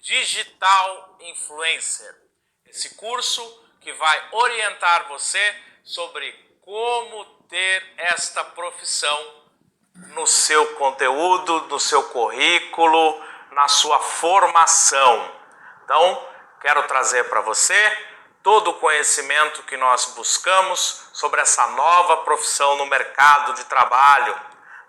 Digital Influencer. Esse curso que vai orientar você sobre como ter esta profissão no seu conteúdo, no seu currículo, na sua formação. Então, quero trazer para você todo o conhecimento que nós buscamos sobre essa nova profissão no mercado de trabalho.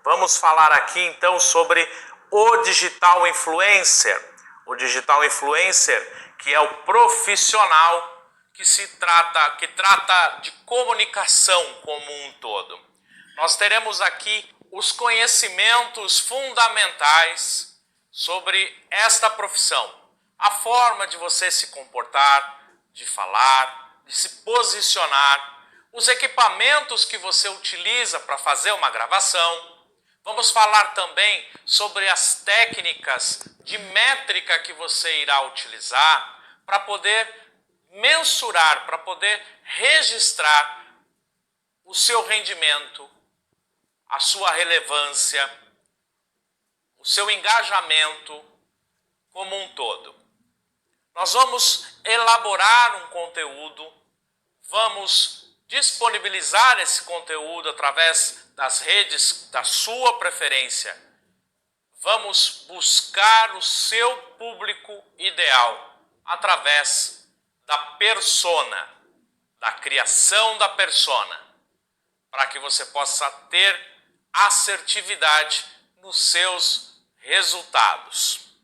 Vamos falar aqui então sobre o Digital Influencer. O Digital Influencer, que é o profissional que trata de comunicação como um todo. Nós teremos aqui os conhecimentos fundamentais sobre esta profissão. A forma de você se comportar, de falar, de se posicionar, os equipamentos que você utiliza para fazer uma gravação. Vamos falar também sobre as técnicas de métrica que você irá utilizar para poder mensurar, para poder registrar o seu rendimento, a sua relevância, o seu engajamento como um todo. Nós vamos elaborar um conteúdo, vamos disponibilizar esse conteúdo através das redes da sua preferência. Vamos buscar o seu público ideal através da persona, da criação da persona, para que você possa ter assertividade nos seus resultados.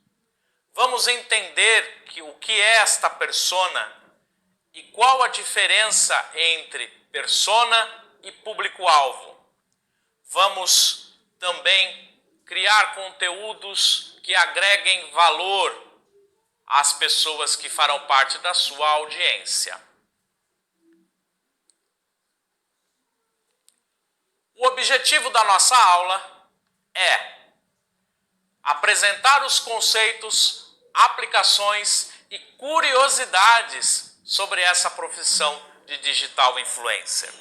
Vamos entender o que é esta persona e qual a diferença entre persona e público-alvo. Vamos também criar conteúdos que agreguem valor às pessoas que farão parte da sua audiência. O objetivo da nossa aula é apresentar os conceitos, aplicações e curiosidades sobre essa profissão de Digital Influencer.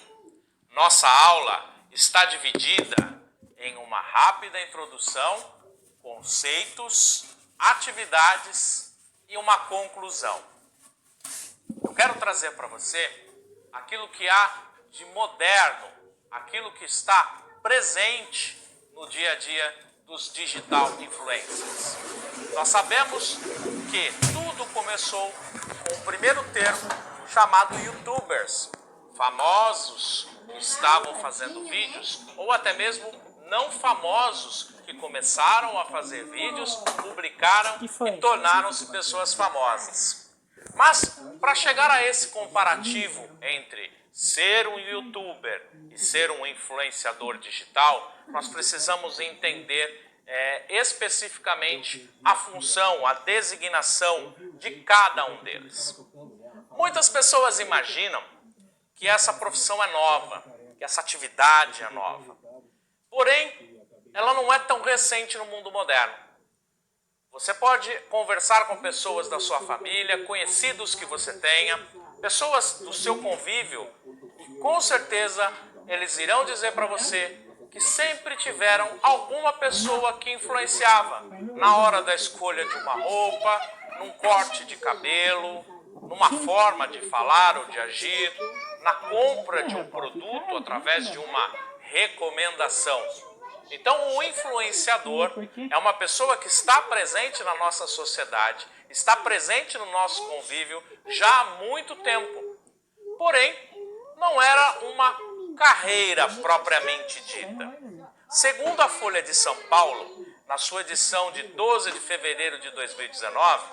Nossa aula está dividida em uma rápida introdução, conceitos, atividades e uma conclusão. Eu quero trazer para você aquilo que há de moderno, aquilo que está presente no dia a dia dos Digital Influencers. Nós sabemos que tudo começou com o primeiro termo chamado YouTubers, famosos que estavam fazendo vídeos, ou até mesmo não famosos que começaram a fazer vídeos, publicaram e tornaram-se pessoas famosas. Mas para chegar a esse comparativo entre ser um YouTuber e ser um influenciador digital, nós precisamos entender especificamente a função, a designação de cada um deles. Muitas pessoas imaginam que essa profissão é nova, que essa atividade é nova. Porém, ela não é tão recente no mundo moderno. Você pode conversar com pessoas da sua família, conhecidos que você tenha, pessoas do seu convívio, e com certeza eles irão dizer para você que sempre tiveram alguma pessoa que influenciava na hora da escolha de uma roupa, num corte de cabelo, numa forma de falar ou de agir, na compra de um produto através de uma recomendação. Então, o influenciador é uma pessoa que está presente na nossa sociedade, está presente no nosso convívio já há muito tempo. Porém, não era uma carreira propriamente dita. Segundo a Folha de São Paulo, na sua edição de 12 de fevereiro de 2019,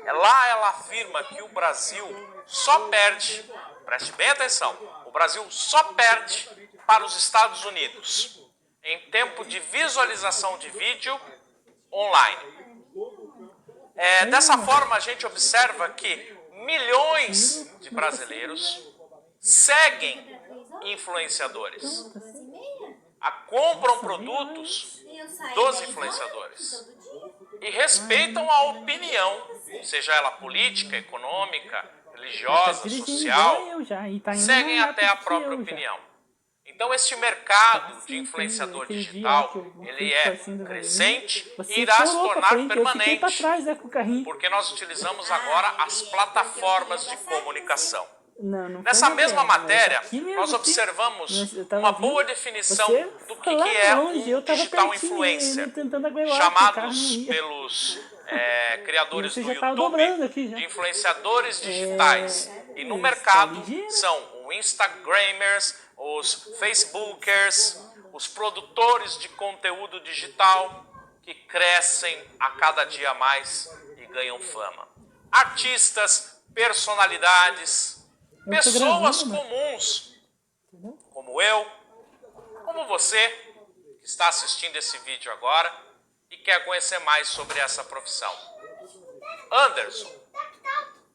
lá ela afirma que o Brasil só perde, preste bem atenção, o Brasil só perde para os Estados Unidos em tempo de visualização de vídeo online. Dessa forma, a gente observa que milhões de brasileiros seguem influenciadores, compram produtos dos influenciadores e respeitam a opinião, seja ela política, econômica, religiosa, social, seguem até a própria opinião. Então, este mercado de influenciador digital, ele é crescente e irá se tornar permanente, porque nós utilizamos agora as plataformas de comunicação. Nessa mesma matéria, nós observamos uma boa definição do que é um digital influencer, chamados pelos criadores do YouTube de influenciadores digitais. E no mercado são os Instagramers, os Facebookers, os produtores de conteúdo digital que crescem a cada dia mais e ganham fama. Artistas, personalidades, pessoas comuns, como eu, como você, que está assistindo esse vídeo agora e quer conhecer mais sobre essa profissão. Anderson,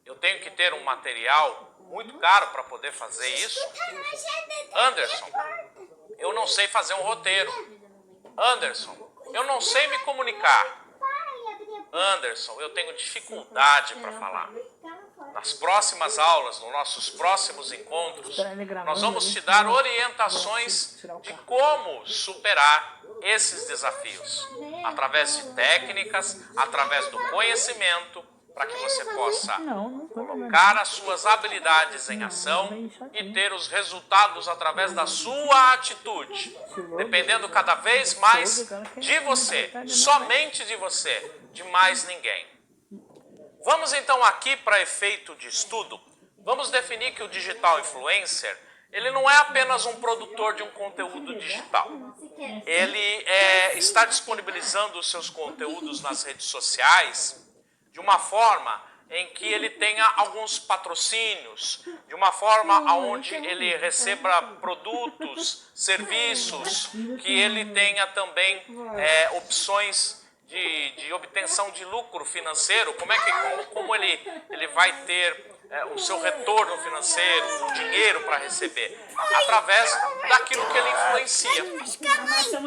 eu tenho que ter um material muito caro para poder fazer isso? Anderson, eu não sei fazer um roteiro. Anderson, eu não sei me comunicar. Anderson, eu tenho dificuldade para falar. Nas próximas aulas, nos nossos próximos encontros, nós vamos te dar orientações de como superar esses desafios. Através de técnicas, através do conhecimento, para que você possa colocar as suas habilidades em ação e ter os resultados através da sua atitude, dependendo cada vez mais de você, somente de você, de mais ninguém. Vamos então aqui para efeito de estudo, vamos definir que o digital influencer, ele não é apenas um produtor de um conteúdo digital. Ele está disponibilizando os seus conteúdos nas redes sociais de uma forma em que ele tenha alguns patrocínios, de uma forma onde ele receba produtos, serviços, que ele tenha também opções de obtenção de lucro financeiro, como ele vai ter o seu retorno financeiro, o dinheiro para receber, através daquilo que ele influencia.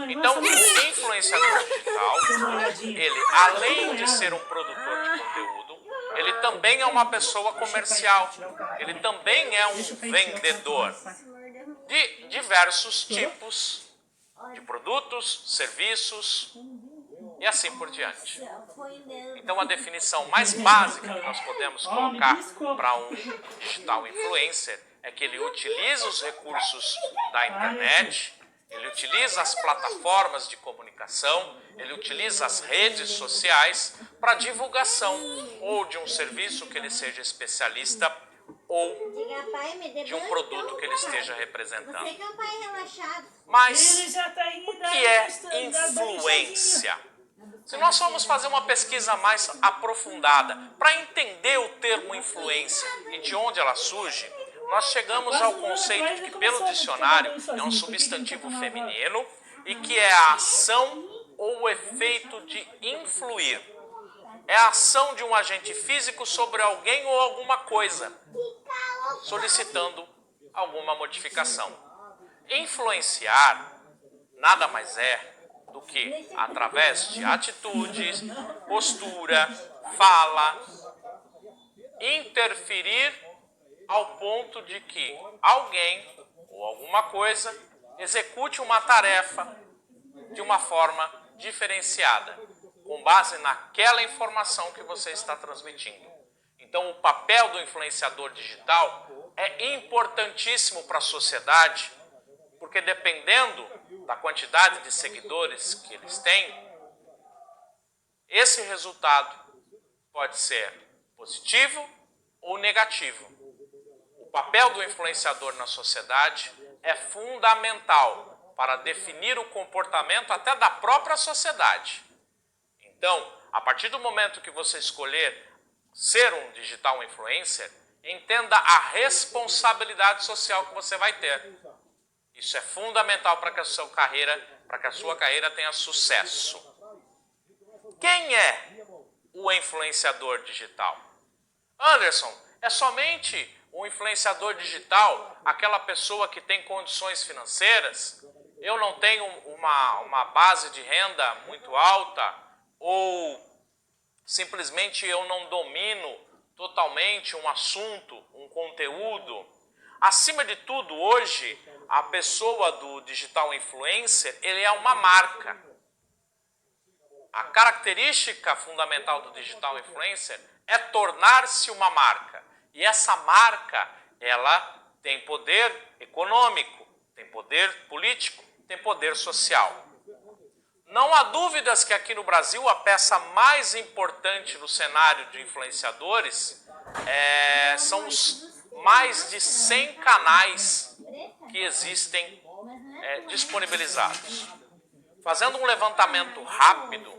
Então, o influenciador digital, ele, além de ser um produtor de conteúdo, ele também é uma pessoa comercial, ele também é um vendedor de diversos tipos de produtos, serviços, e assim por diante. Então, a definição mais básica que nós podemos colocar para um digital influencer é que ele utiliza os recursos da internet, ele utiliza as plataformas de comunicação, ele utiliza as redes sociais para divulgação ou de um serviço que ele seja especialista ou de um produto que ele esteja representando. Mas o que é influência? Se nós formos fazer uma pesquisa mais aprofundada para entender o termo influência e de onde ela surge, nós chegamos ao conceito de que, pelo dicionário, é um substantivo feminino e que é a ação ou o efeito de influir. É a ação de um agente físico sobre alguém ou alguma coisa, solicitando alguma modificação. Influenciar nada mais é do que, através de atitudes, postura, fala, interferir ao ponto de que alguém ou alguma coisa execute uma tarefa de uma forma diferenciada, com base naquela informação que você está transmitindo. Então, o papel do influenciador digital é importantíssimo para a sociedade, porque dependendo da quantidade de seguidores que eles têm, esse resultado pode ser positivo ou negativo. O papel do influenciador na sociedade é fundamental para definir o comportamento até da própria sociedade. Então, a partir do momento que você escolher ser um digital influencer, entenda a responsabilidade social que você vai ter. Isso é fundamental para que a sua carreira tenha sucesso. Quem é o influenciador digital? Anderson, é somente o influenciador digital aquela pessoa que tem condições financeiras? Eu não tenho uma base de renda muito alta? Ou simplesmente eu não domino totalmente um assunto, um conteúdo? Acima de tudo, hoje, a pessoa do digital influencer, ele é uma marca. A característica fundamental do digital influencer é tornar-se uma marca. E essa marca, ela tem poder econômico, tem poder político, tem poder social. Não há dúvidas que aqui no Brasil a peça mais importante no cenário de influenciadores são os mais de 100 canais que existem disponibilizados. Fazendo um levantamento rápido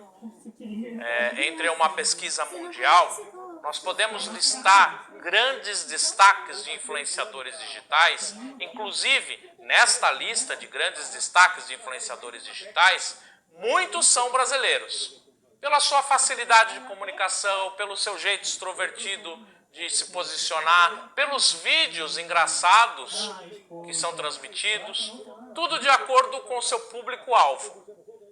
entre uma pesquisa mundial, nós podemos listar grandes destaques de influenciadores digitais, inclusive nesta lista de grandes destaques de influenciadores digitais, muitos são brasileiros. Pela sua facilidade de comunicação, pelo seu jeito extrovertido de se posicionar, pelos vídeos engraçados que são transmitidos, tudo de acordo com o seu público-alvo.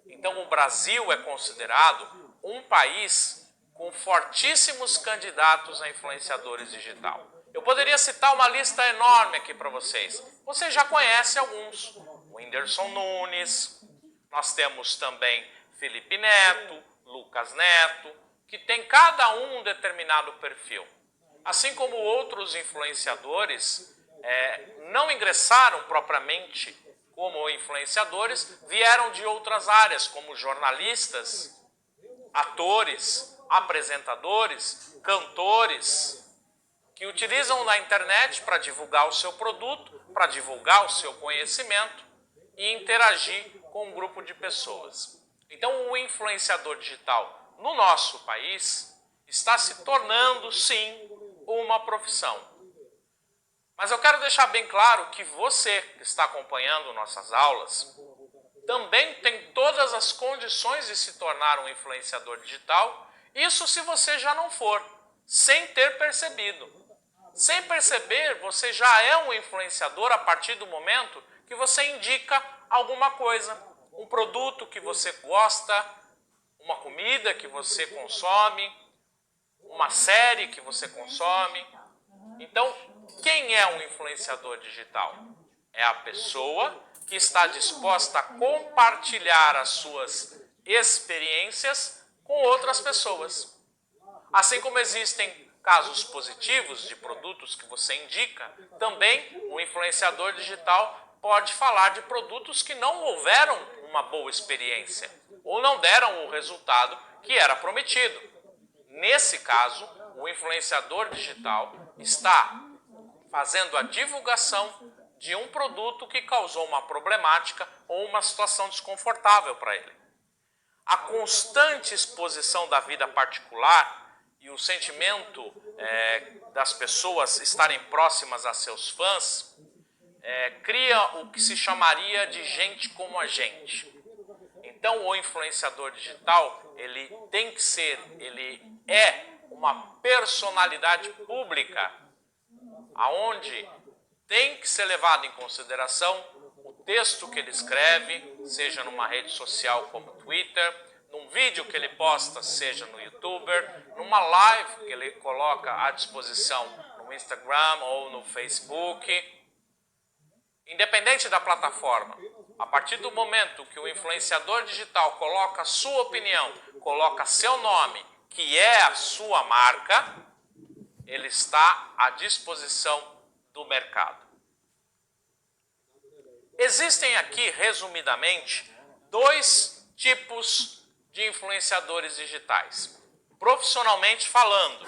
Então o Brasil é considerado um país com fortíssimos candidatos a influenciadores digital. Eu poderia citar uma lista enorme aqui para vocês. Você já conhece alguns. O Whindersson Nunes, nós temos também Felipe Neto, Lucas Neto, que tem cada um determinado perfil. Assim como outros influenciadores não ingressaram propriamente como influenciadores, vieram de outras áreas, como jornalistas, atores, apresentadores, cantores, que utilizam na internet para divulgar o seu produto, para divulgar o seu conhecimento e interagir com um grupo de pessoas. Então, o influenciador digital no nosso país está se tornando, sim, uma profissão. Mas eu quero deixar bem claro que você que está acompanhando nossas aulas também tem todas as condições de se tornar um influenciador digital, isso se você já não for, sem ter percebido. Sem perceber, você já é um influenciador a partir do momento que você indica alguma coisa, um produto que você gosta, uma comida que você consome, uma série que você consome. Então, quem é um influenciador digital? É a pessoa que está disposta a compartilhar as suas experiências com outras pessoas. Assim como existem casos positivos de produtos que você indica, também o influenciador digital pode falar de produtos que não houveram uma boa experiência ou não deram o resultado que era prometido. Nesse caso, o influenciador digital está fazendo a divulgação de um produto que causou uma problemática ou uma situação desconfortável para ele. A constante exposição da vida particular e o sentimento das pessoas estarem próximas a seus fãs cria o que se chamaria de gente como a gente. Então, o influenciador digital, ele é uma personalidade pública, aonde tem que ser levado em consideração o texto que ele escreve, seja numa rede social como Twitter, num vídeo que ele posta, seja no YouTuber, numa live que ele coloca à disposição no Instagram ou no Facebook. Independente da plataforma, a partir do momento que o influenciador digital coloca a sua opinião, coloca seu nome, que é a sua marca, ele está à disposição do mercado. Existem aqui, resumidamente, dois tipos de influenciadores digitais. Profissionalmente falando,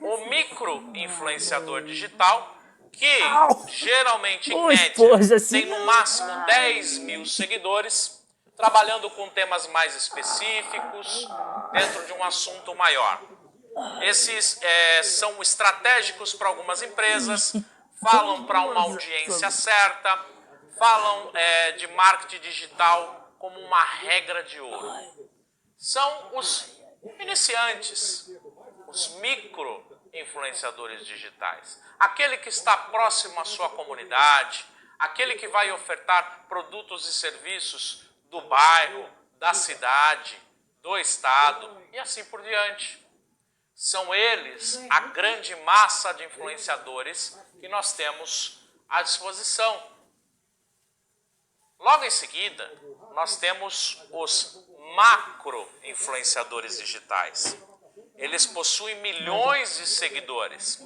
o micro-influenciador digital, que geralmente, em média, tem no máximo 10 mil seguidores, trabalhando com temas mais específicos, dentro de um assunto maior. Esses são estratégicos para algumas empresas, falam para uma audiência certa, falam de marketing digital como uma regra de ouro. São os iniciantes, os micro-influenciadores digitais. Aquele que está próximo à sua comunidade, aquele que vai ofertar produtos e serviços do bairro, da cidade, do estado e assim por diante. São eles a grande massa de influenciadores que nós temos à disposição. Logo em seguida, nós temos os macro-influenciadores digitais. Eles possuem milhões de seguidores,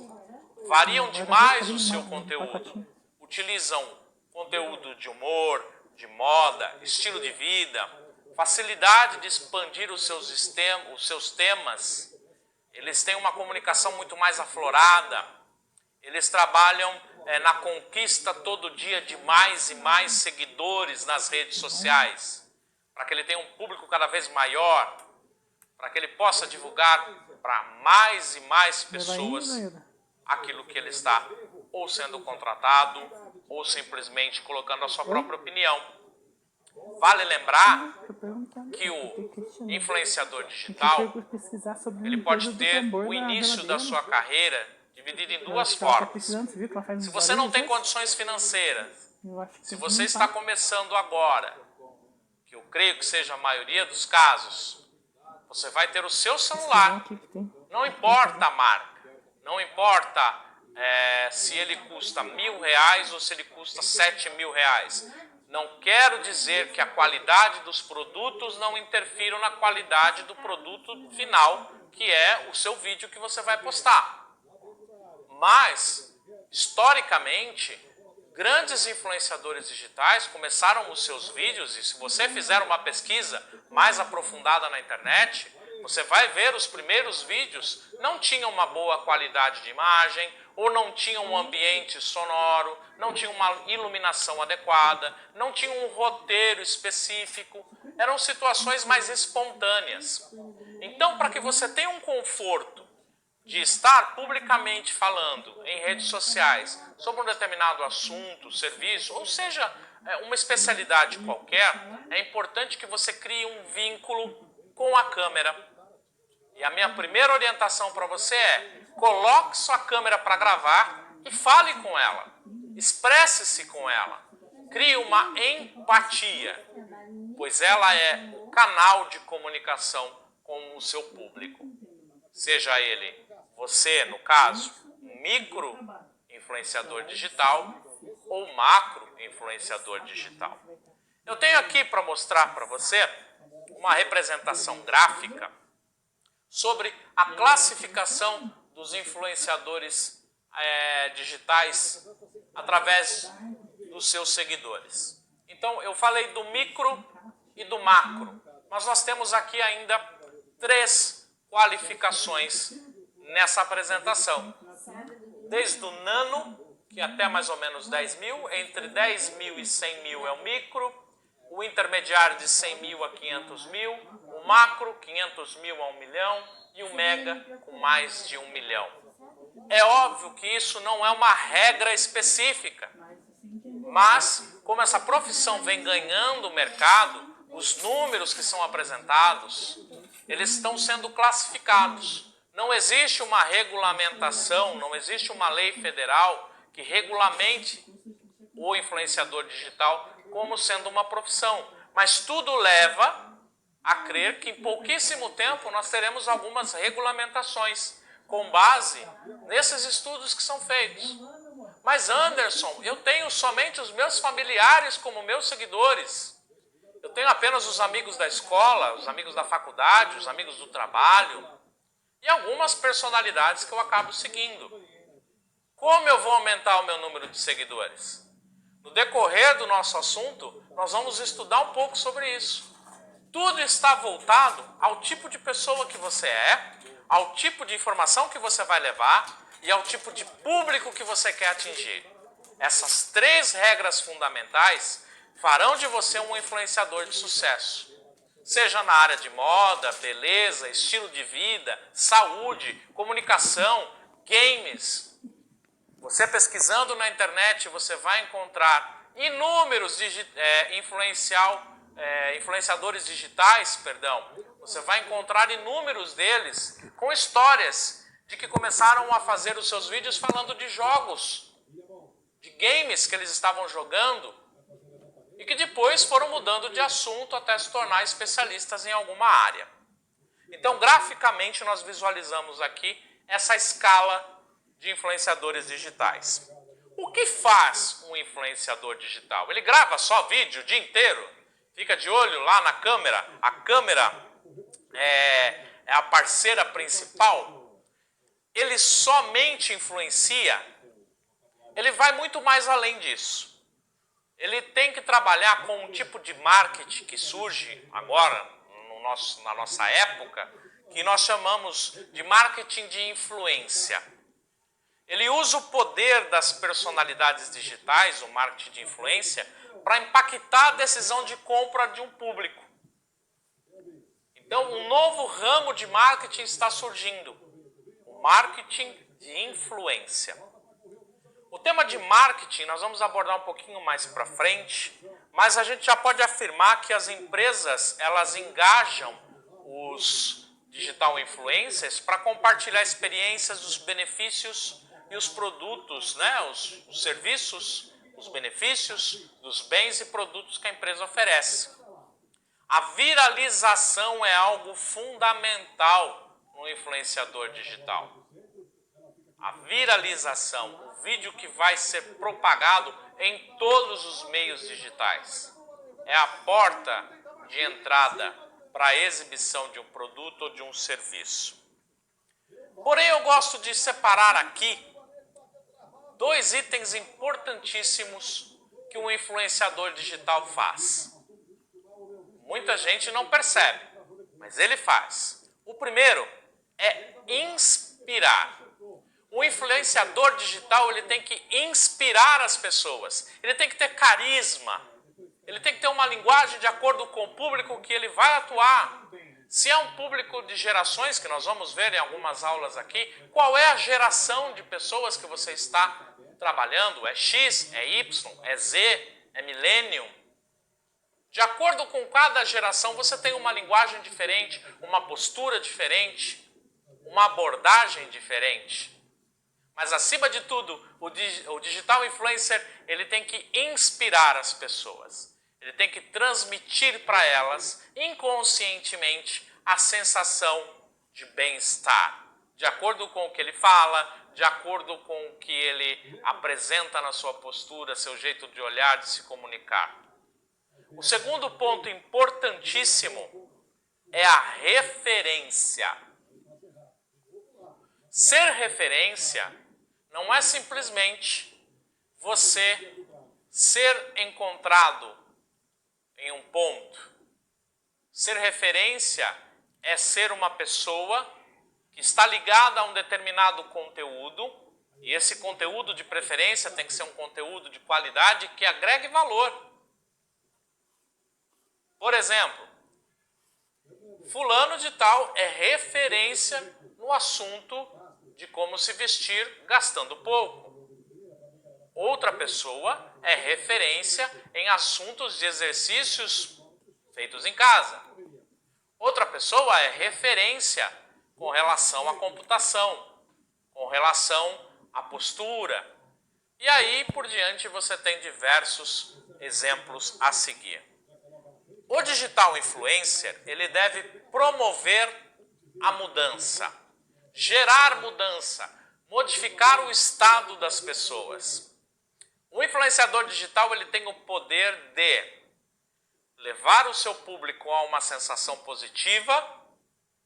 variam demais o seu conteúdo, utilizam conteúdo de humor, de moda, estilo de vida, facilidade de expandir os seus temas. Eles têm uma comunicação muito mais aflorada, eles trabalham na conquista todo dia de mais e mais seguidores nas redes sociais, para que ele tenha um público cada vez maior, para que ele possa divulgar para mais e mais pessoas aquilo que ele está ou sendo contratado ou simplesmente colocando a sua própria opinião. Vale lembrar que o influenciador digital, ele pode ter o início da sua carreira dividido em duas formas. Se você não tem condições financeiras, se você está começando agora, que eu creio que seja a maioria dos casos, você vai ter o seu celular, não importa a marca, não importa se ele custa R$1.000 ou se ele custa R$7.000. Não quero dizer que a qualidade dos produtos não interfiram na qualidade do produto final, que é o seu vídeo que você vai postar. Mas, historicamente, grandes influenciadores digitais começaram os seus vídeos, e se você fizer uma pesquisa mais aprofundada na internet, você vai ver os primeiros vídeos não tinham uma boa qualidade de imagem, ou não tinham um ambiente sonoro, não tinham uma iluminação adequada, não tinham um roteiro específico, eram situações mais espontâneas. Então, para que você tenha um conforto de estar publicamente falando em redes sociais sobre um determinado assunto, serviço, ou seja, uma especialidade qualquer, é importante que você crie um vínculo com a câmera. E a minha primeira orientação para você é: coloque sua câmera para gravar e fale com ela, expresse-se com ela, crie uma empatia, pois ela é o canal de comunicação com o seu público. Seja ele, você, no caso, micro influenciador digital ou macro influenciador digital. Eu tenho aqui para mostrar para você uma representação gráfica sobre a classificação dos influenciadores digitais através dos seus seguidores. Então, eu falei do micro e do macro, mas nós temos aqui ainda 3 qualificações nessa apresentação. Desde o nano, que até mais ou menos 10 mil, entre 10 mil e 100 mil é o micro, o intermediário de 100 mil a 500 mil, o macro, 500 mil a 1 milhão, e o mega, com mais de 1 milhão. É óbvio que isso não é uma regra específica, mas como essa profissão vem ganhando o mercado, os números que são apresentados, eles estão sendo classificados. Não existe uma regulamentação, não existe uma lei federal que regulamente o influenciador digital como sendo uma profissão. Mas tudo leva a crer que em pouquíssimo tempo nós teremos algumas regulamentações com base nesses estudos que são feitos. Mas Anderson, eu tenho somente os meus familiares como meus seguidores. Eu tenho apenas os amigos da escola, os amigos da faculdade, os amigos do trabalho e algumas personalidades que eu acabo seguindo. Como eu vou aumentar o meu número de seguidores? No decorrer do nosso assunto, nós vamos estudar um pouco sobre isso. Tudo está voltado ao tipo de pessoa que você é, ao tipo de informação que você vai levar e ao tipo de público que você quer atingir. Essas 3 regras fundamentais farão de você um influenciador de sucesso. Seja na área de moda, beleza, estilo de vida, saúde, comunicação, games. Você pesquisando na internet, você vai encontrar inúmeros influenciadores digitais, você vai encontrar inúmeros deles com histórias de que começaram a fazer os seus vídeos falando de jogos, de games que eles estavam jogando e que depois foram mudando de assunto até se tornar especialistas em alguma área. Então, graficamente, nós visualizamos aqui essa escala de influenciadores digitais. O que faz um influenciador digital? Ele grava só vídeo o dia inteiro? Fica de olho lá na câmera? A câmera é a parceira principal? Ele somente influencia? Ele vai muito mais além disso. Ele tem que trabalhar com um tipo de marketing que surge agora, na nossa época, que nós chamamos de marketing de influência. Ele usa o poder das personalidades digitais, o marketing de influência, para impactar a decisão de compra de um público. Então, um novo ramo de marketing está surgindo, o marketing de influência. O tema de marketing nós vamos abordar um pouquinho mais para frente, mas a gente já pode afirmar que as empresas elas engajam os digital influencers para compartilhar experiências, os benefícios e os produtos, né? os serviços, os benefícios dos bens e produtos que a empresa oferece. A viralização é algo fundamental no influenciador digital. A viralização, o vídeo que vai ser propagado em todos os meios digitais. É a porta de entrada para a exibição de um produto ou de um serviço. Porém, eu gosto de separar aqui dois itens importantíssimos que um influenciador digital faz. Muita gente não percebe, mas ele faz. O primeiro é inspirar. O influenciador digital ele tem que inspirar as pessoas, ele tem que ter carisma, ele tem que ter uma linguagem de acordo com o público que ele vai atuar. Se é um público de gerações, que nós vamos ver em algumas aulas aqui, qual é a geração de pessoas que você está trabalhando? É X, é Y, é Z, é Millennium? De acordo com cada geração, você tem uma linguagem diferente, uma postura diferente, uma abordagem diferente. Mas, acima de tudo, o digital influencer ele tem que inspirar as pessoas. Ele tem que transmitir para elas, inconscientemente, a sensação de bem-estar. De acordo com o que ele fala, de acordo com o que ele apresenta na sua postura, seu jeito de olhar, de se comunicar. O segundo ponto importantíssimo é a referência. Ser referência não é simplesmente você ser encontrado em um ponto. Ser referência é ser uma pessoa que está ligada a um determinado conteúdo, e esse conteúdo de preferência tem que ser um conteúdo de qualidade que agregue valor. Por exemplo, fulano de tal é referência no assunto de como se vestir gastando pouco. Outra pessoa é referência em assuntos de exercícios feitos em casa. Outra pessoa é referência com relação à computação, com relação à postura. E aí, por diante, você tem diversos exemplos a seguir. O digital influencer, ele deve promover a mudança, gerar mudança, modificar o estado das pessoas. O influenciador digital ele tem o poder de levar o seu público a uma sensação positiva,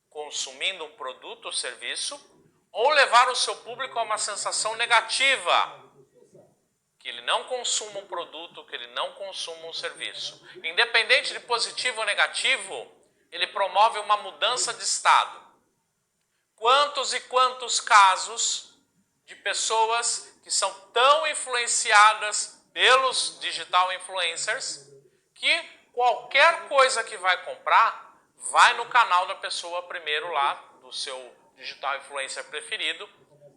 consumindo um produto ou serviço, ou levar o seu público a uma sensação negativa, que ele não consuma um produto, que ele não consuma um serviço. Independente de positivo ou negativo, ele promove uma mudança de estado. Quantos e quantos casos de pessoas que são tão influenciadas pelos digital influencers que qualquer coisa que vai comprar, vai no canal da pessoa primeiro lá, do seu digital influencer preferido,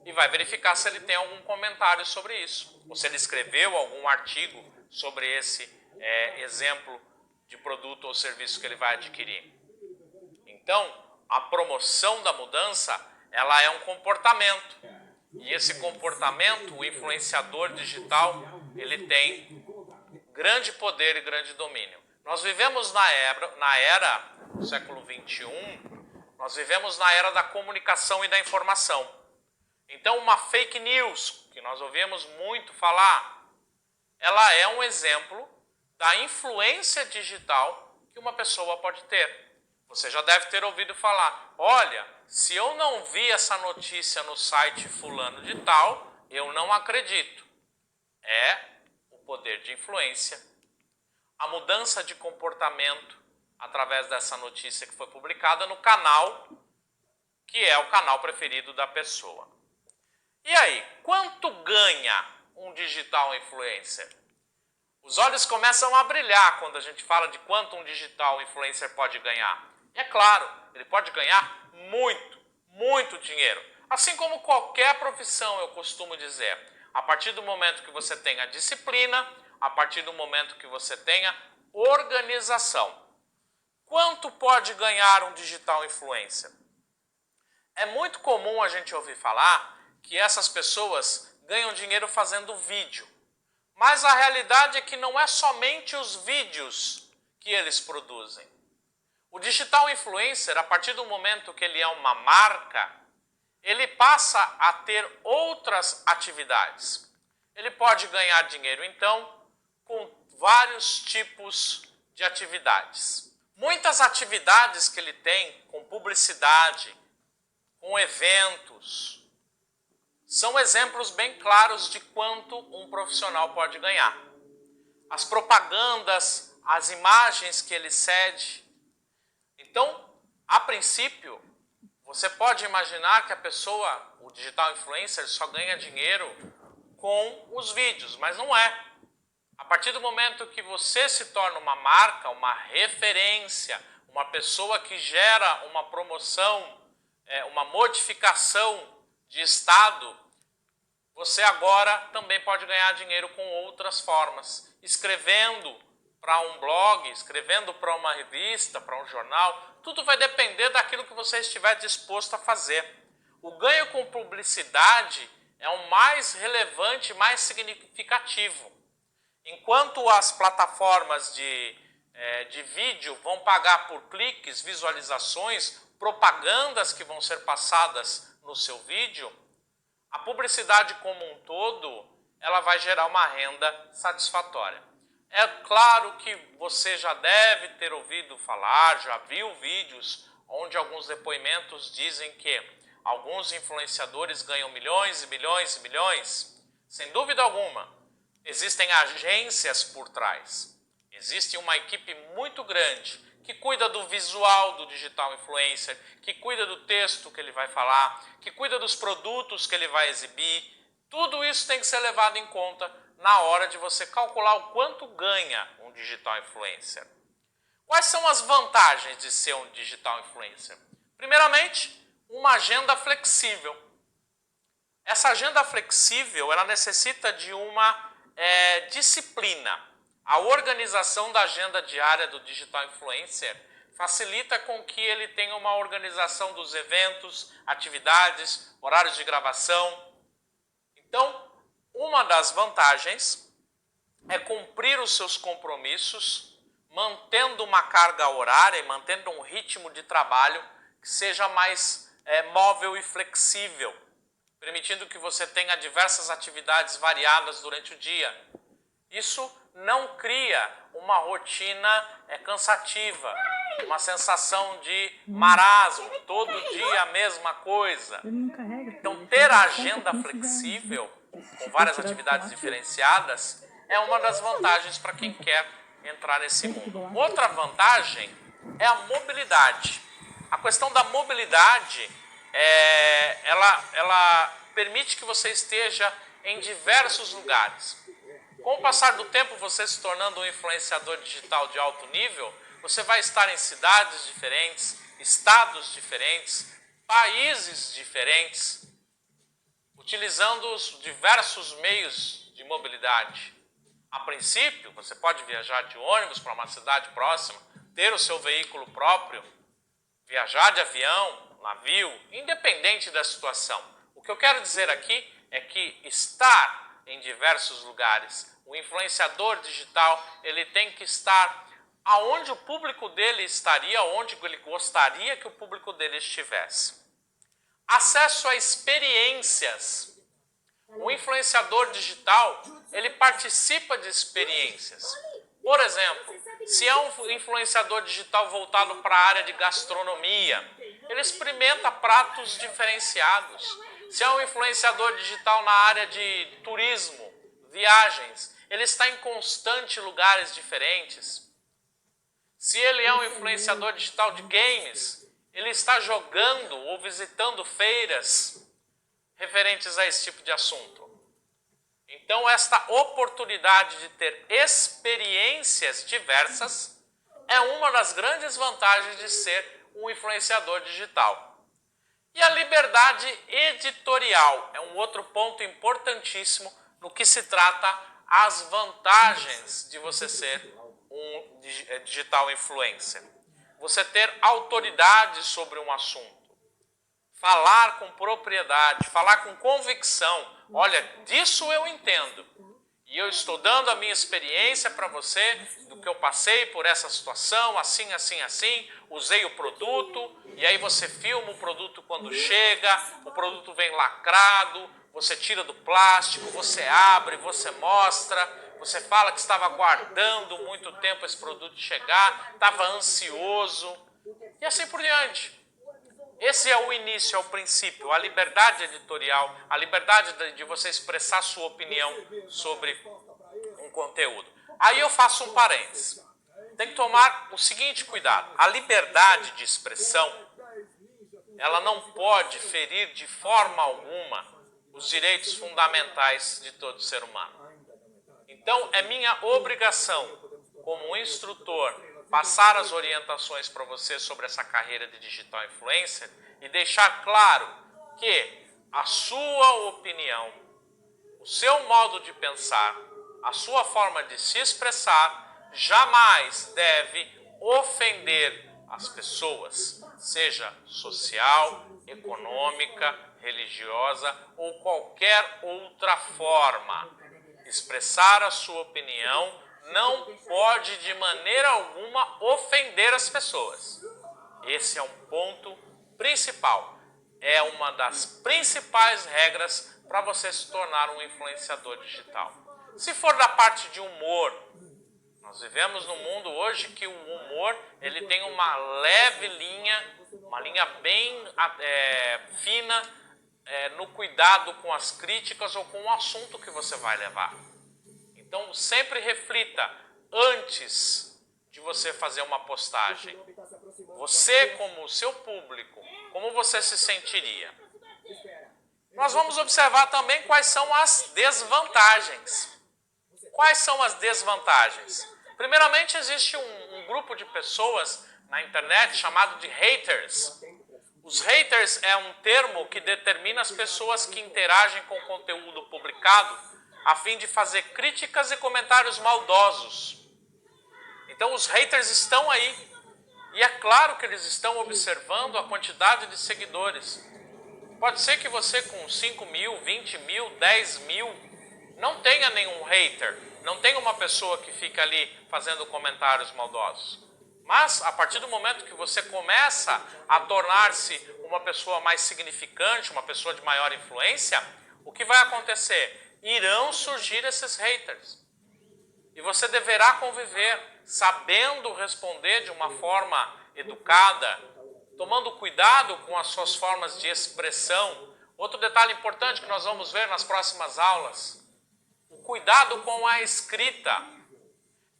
e vai verificar se ele tem algum comentário sobre isso, ou se ele escreveu algum artigo sobre esse exemplo de produto ou serviço que ele vai adquirir. Então, a promoção da mudança, ela é um comportamento. E esse comportamento, o influenciador digital, ele tem grande poder e grande domínio. Nós vivemos na era do século XXI, nós vivemos na era da comunicação e da informação. Então, uma fake news, que nós ouvimos muito falar, ela é um exemplo da influência digital que uma pessoa pode ter. Você já deve ter ouvido falar, olha, se eu não vi essa notícia no site fulano de tal, eu não acredito. É o poder de influência, a mudança de comportamento através dessa notícia que foi publicada no canal, que é o canal preferido da pessoa. E aí, quanto ganha um digital influencer? Os olhos começam a brilhar quando a gente fala de quanto um digital influencer pode ganhar. E é claro, ele pode ganhar muito, muito dinheiro. Assim como qualquer profissão, eu costumo dizer. A partir do momento que você tenha disciplina, a partir do momento que você tenha organização. Quanto pode ganhar um digital influencer? É muito comum a gente ouvir falar que essas pessoas ganham dinheiro fazendo vídeo. Mas a realidade é que não é somente os vídeos que eles produzem. O digital influencer, a partir do momento que ele é uma marca, ele passa a ter outras atividades. Ele pode ganhar dinheiro, então, com vários tipos de atividades. Muitas atividades que ele tem com publicidade, com eventos, são exemplos bem claros de quanto um profissional pode ganhar. As propagandas, as imagens que ele cede. Então, a princípio, você pode imaginar que a pessoa, o digital influencer, só ganha dinheiro com os vídeos, mas não é. A partir do momento que você se torna uma marca, uma referência, uma pessoa que gera uma promoção, uma modificação de estado, você agora também pode ganhar dinheiro com outras formas. Escrevendo para um blog, escrevendo para uma revista, para um jornal, tudo vai depender daquilo que você estiver disposto a fazer. O ganho com publicidade é o mais relevante, mais significativo. Enquanto as plataformas de vídeo vão pagar por cliques, visualizações, propagandas que vão ser passadas no seu vídeo, a publicidade como um todo, ela vai gerar uma renda satisfatória. É claro que você já deve ter ouvido falar, já viu vídeos onde alguns depoimentos dizem que alguns influenciadores ganham milhões e milhões e milhões. Sem dúvida alguma, existem agências por trás. Existe uma equipe muito grande que cuida do visual do digital influencer, que cuida do texto que ele vai falar, que cuida dos produtos que ele vai exibir. Tudo isso tem que ser levado em conta na hora de você calcular o quanto ganha um digital influencer. Quais são as vantagens de ser um digital influencer? Primeiramente, uma agenda flexível. Essa agenda flexível, ela necessita de uma disciplina. A organização da agenda diária do digital influencer facilita com que ele tenha uma organização dos eventos, atividades, horários de gravação. Então, uma das vantagens é cumprir os seus compromissos, mantendo uma carga horária e mantendo um ritmo de trabalho que seja mais móvel e flexível, permitindo que você tenha diversas atividades variadas durante o dia. Isso não cria uma rotina cansativa, uma sensação de marasmo, todo dia a mesma coisa. Então, ter a agenda flexível, com várias atividades diferenciadas, é uma das vantagens para quem quer entrar nesse mundo. Outra vantagem é a mobilidade. A questão da mobilidade, ela permite que você esteja em diversos lugares. Com o passar do tempo, você se tornando um influenciador digital de alto nível, você vai estar em cidades diferentes, estados diferentes, países diferentes, utilizando os diversos meios de mobilidade. A princípio, você pode viajar de ônibus para uma cidade próxima, ter o seu veículo próprio, viajar de avião, navio, independente da situação. O que eu quero dizer aqui é que estar em diversos lugares, o influenciador digital, ele tem que estar aonde o público dele estaria, onde ele gostaria que o público dele estivesse. Acesso a experiências. O influenciador digital, ele participa de experiências. Por exemplo, se é um influenciador digital voltado para a área de gastronomia, ele experimenta pratos diferenciados. Se é um influenciador digital na área de turismo, viagens, ele está em constante lugares diferentes. Se ele é um influenciador digital de games, ele está jogando ou visitando feiras referentes a esse tipo de assunto. Então, esta oportunidade de ter experiências diversas é uma das grandes vantagens de ser um influenciador digital. E a liberdade editorial é um outro ponto importantíssimo no que se trata as vantagens de você ser um digital influencer. Você ter autoridade sobre um assunto. Falar com propriedade, falar com convicção. Olha, disso eu entendo. E eu estou dando a minha experiência para você, do que eu passei por essa situação, assim, assim, assim. Usei o produto, e aí você filma o produto quando chega, o produto vem lacrado, você tira do plástico, você abre, você mostra, você fala que estava aguardando muito tempo esse produto chegar, estava ansioso, e assim por diante. Esse é o início, é o princípio, a liberdade editorial, a liberdade de você expressar sua opinião sobre um conteúdo. Aí eu faço um parênteses. Tem que tomar o seguinte cuidado. A liberdade de expressão, ela não pode ferir de forma alguma os direitos fundamentais de todo ser humano. Então, é minha obrigação, como instrutor, passar as orientações para você sobre essa carreira de digital influencer e deixar claro que a sua opinião, o seu modo de pensar, a sua forma de se expressar jamais deve ofender as pessoas, seja social, econômica, religiosa ou qualquer outra forma. Expressar a sua opinião não pode de maneira alguma ofender as pessoas. Esse é um ponto principal. É uma das principais regras para você se tornar um influenciador digital. Se for da parte de humor, nós vivemos num mundo hoje que o humor ele tem uma leve linha, uma linha bem fina no cuidado com as críticas ou com o assunto que você vai levar. Então, sempre reflita antes de você fazer uma postagem. Você, como o seu público, como você se sentiria? Nós vamos observar também quais são as desvantagens. Quais são as desvantagens? Primeiramente, existe um grupo de pessoas na internet chamado de haters. Os haters é um termo que determina as pessoas que interagem com o conteúdo publicado a fim de fazer críticas e comentários maldosos. Então os haters estão aí. E é claro que eles estão observando a quantidade de seguidores. Pode ser que você com 5 mil, 20 mil, 10 mil não tenha nenhum hater. Não tenha uma pessoa que fica ali fazendo comentários maldosos. Mas a partir do momento que você começa a tornar-se uma pessoa mais significante, uma pessoa de maior influência, o que vai acontecer? Irão surgir esses haters. E você deverá conviver sabendo responder de uma forma educada, tomando cuidado com as suas formas de expressão. Outro detalhe importante que nós vamos ver nas próximas aulas, o cuidado com a escrita.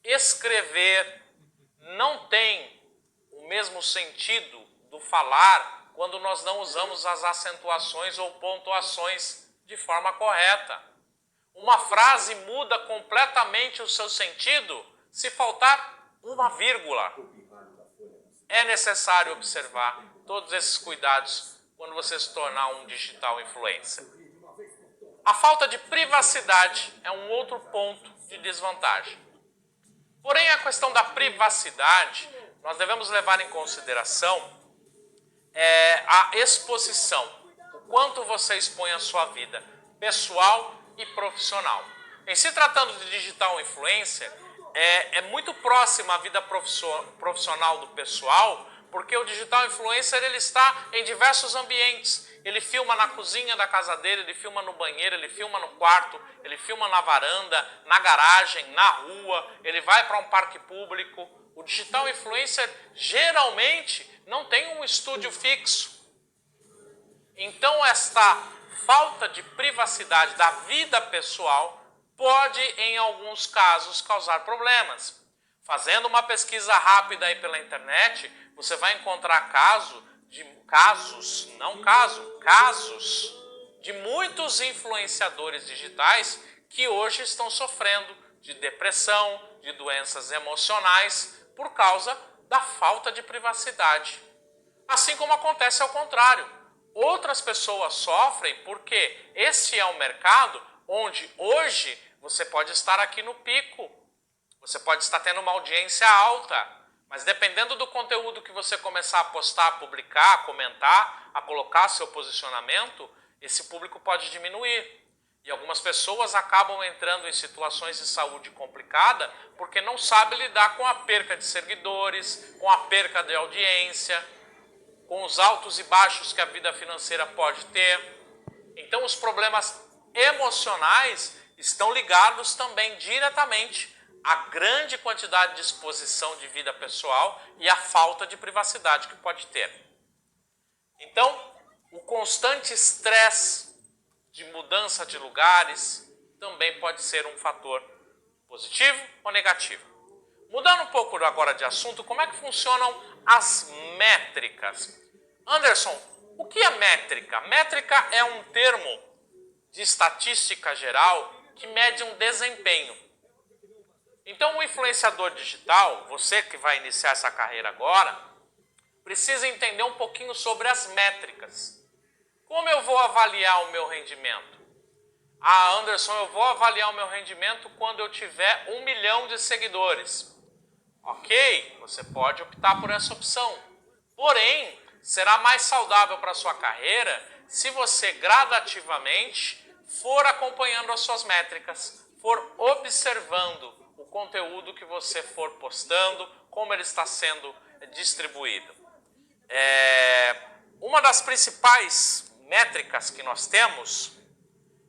Escrever não tem o mesmo sentido do falar quando nós não usamos as acentuações ou pontuações de forma correta. Uma frase muda completamente o seu sentido se faltar uma vírgula. É necessário observar todos esses cuidados quando você se tornar um digital influencer. A falta de privacidade é um outro ponto de desvantagem. Porém, a questão da privacidade, nós devemos levar em consideração a exposição. O quanto você expõe a sua vida pessoal e profissional. Em se tratando de digital influencer, é muito próxima a vida profissional do pessoal, porque o digital influencer ele está em diversos ambientes. Ele filma na cozinha da casa dele, ele filma no banheiro, ele filma no quarto, ele filma na varanda, na garagem, na rua, ele vai para um parque público. O digital influencer geralmente não tem um estúdio fixo. Então esta falta de privacidade da vida pessoal pode, em alguns casos, causar problemas. Fazendo uma pesquisa rápida aí pela internet, você vai encontrar casos de muitos influenciadores digitais que hoje estão sofrendo de depressão, de doenças emocionais por causa da falta de privacidade. Assim como acontece ao contrário. Outras pessoas sofrem porque esse é um mercado onde hoje você pode estar aqui no pico, você pode estar tendo uma audiência alta, mas dependendo do conteúdo que você começar a postar, a publicar, a comentar, a colocar seu posicionamento, esse público pode diminuir. E algumas pessoas acabam entrando em situações de saúde complicada porque não sabem lidar com a perca de seguidores, com a perca de audiência, com os altos e baixos que a vida financeira pode ter. Então os problemas emocionais estão ligados também diretamente à grande quantidade de exposição de vida pessoal e à falta de privacidade que pode ter. Então, o constante estresse de mudança de lugares também pode ser um fator positivo ou negativo. Mudando um pouco agora de assunto, como é que funcionam as métricas? Anderson, o que é métrica? Métrica é um termo de estatística geral que mede um desempenho. Então, o influenciador digital, você que vai iniciar essa carreira agora, precisa entender um pouquinho sobre as métricas. Como eu vou avaliar o meu rendimento? Anderson, eu vou avaliar o meu rendimento quando eu tiver 1 milhão de seguidores. Ok, você pode optar por essa opção. Porém, será mais saudável para a sua carreira se você gradativamente for acompanhando as suas métricas, for observando o conteúdo que você for postando, como ele está sendo distribuído. Uma das principais métricas que nós temos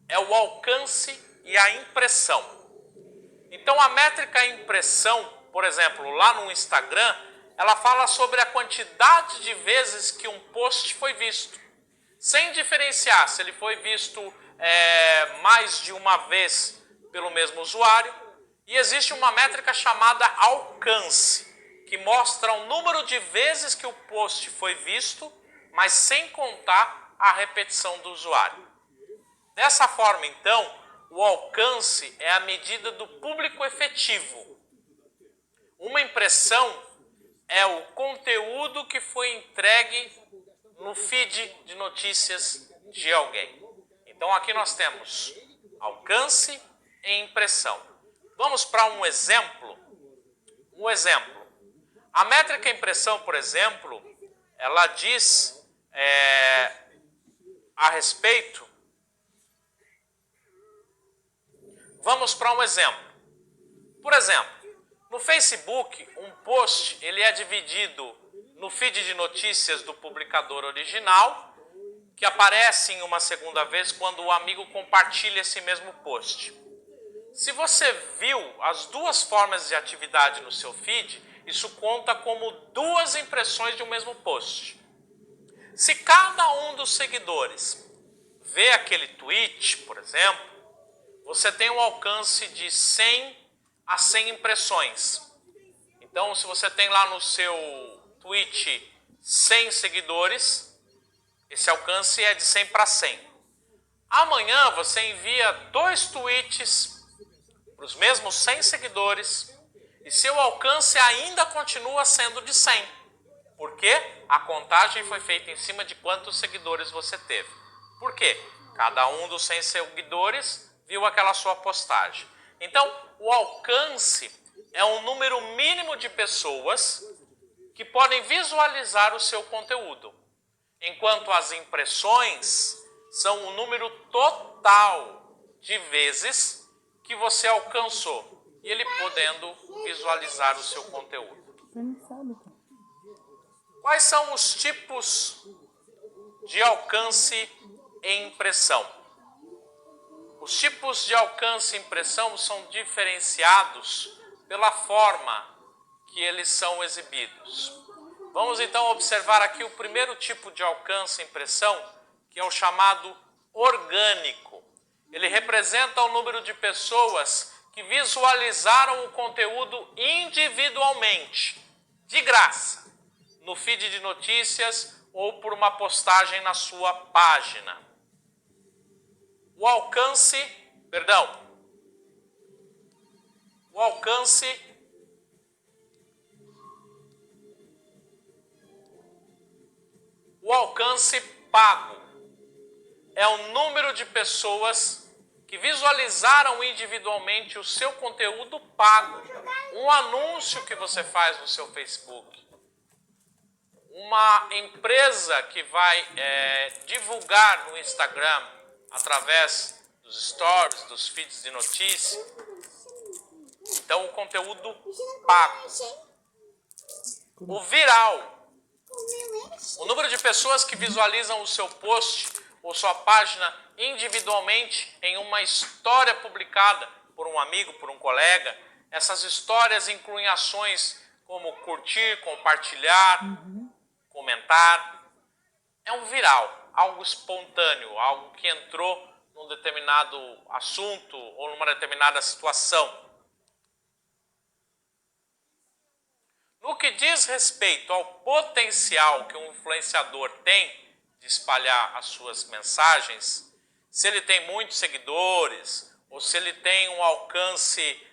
é o alcance e a impressão. Então a métrica impressão, por exemplo, lá no Instagram, ela fala sobre a quantidade de vezes que um post foi visto, sem diferenciar se ele foi visto mais de uma vez pelo mesmo usuário. E existe uma métrica chamada alcance, que mostra o número de vezes que o post foi visto, mas sem contar a repetição do usuário. Dessa forma, então, o alcance é a medida do público efetivo. Uma impressão é o conteúdo que foi entregue no feed de notícias de alguém. Então aqui nós temos alcance e impressão. Vamos para um exemplo. A métrica impressão, por exemplo, ela diz a respeito. Vamos para um exemplo. Por exemplo, no Facebook, um post ele é dividido no feed de notícias do publicador original, que aparece em uma segunda vez quando o amigo compartilha esse mesmo post. Se você viu as duas formas de atividade no seu feed, isso conta como 2 impressões de um mesmo post. Se cada um dos seguidores vê aquele tweet, por exemplo, você tem um alcance de 100 a 100 impressões. Então, se você tem lá no seu tweet 100 seguidores, esse alcance é de 100 para 100. Amanhã você envia 2 tweets para os mesmos 100 seguidores e seu alcance ainda continua sendo de 100. Porque a contagem foi feita em cima de quantos seguidores você teve. Por quê? Cada um dos 100 seguidores viu aquela sua postagem. Então, o alcance é um número mínimo de pessoas que podem visualizar o seu conteúdo, enquanto as impressões são o número total de vezes que você alcançou e ele podendo visualizar o seu conteúdo. Quais são os tipos de alcance e impressão. Os tipos de alcance e impressão são diferenciados pela forma que eles são exibidos. Vamos então observar aqui o primeiro tipo de alcance e impressão, que é o chamado orgânico. Ele representa o número de pessoas que visualizaram o conteúdo individualmente, de graça, no feed de notícias ou por uma postagem na sua página. O alcance pago é o número de pessoas que visualizaram individualmente o seu conteúdo pago. Um anúncio que você faz no seu Facebook. Uma empresa que vai divulgar no Instagram através dos stories, dos feeds de notícia. Então, o conteúdo pago. O viral. O número de pessoas que visualizam o seu post ou sua página individualmente em uma história publicada por um amigo, por um colega. Essas histórias incluem ações como curtir, compartilhar, comentar. É um viral, algo espontâneo, algo que entrou num determinado assunto ou numa determinada situação. No que diz respeito ao potencial que um influenciador tem de espalhar as suas mensagens, se ele tem muitos seguidores ou se ele tem um alcance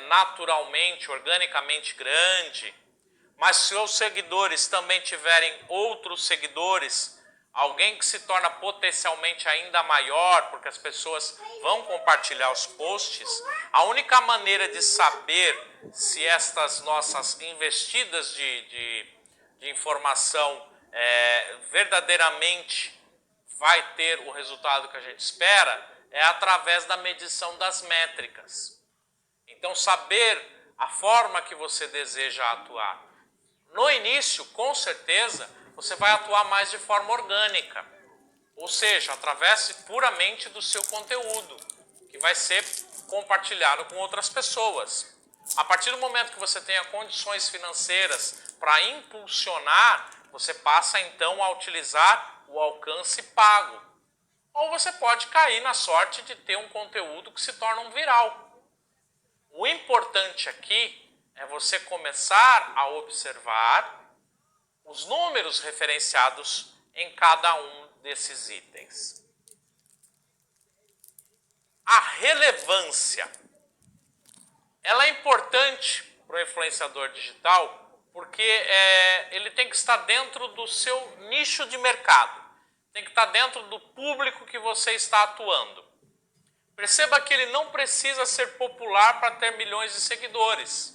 naturalmente, organicamente grande, mas se os seguidores também tiverem outros seguidores, alguém que se torna potencialmente ainda maior, porque as pessoas vão compartilhar os posts, a única maneira de saber se estas nossas investidas de informação verdadeiramente vai ter o resultado que a gente espera é através da medição das métricas. Então, saber a forma que você deseja atuar. No início, com certeza, você vai atuar mais de forma orgânica, ou seja, através puramente do seu conteúdo, que vai ser compartilhado com outras pessoas. A partir do momento que você tenha condições financeiras para impulsionar, você passa então a utilizar o alcance pago. Ou você pode cair na sorte de ter um conteúdo que se torna um viral. O importante aqui é você começar a observar os números referenciados em cada um desses itens. A relevância. Ela é importante para o influenciador digital porque ele tem que estar dentro do seu nicho de mercado. Tem que estar dentro do público que você está atuando. Perceba que ele não precisa ser popular para ter milhões de seguidores.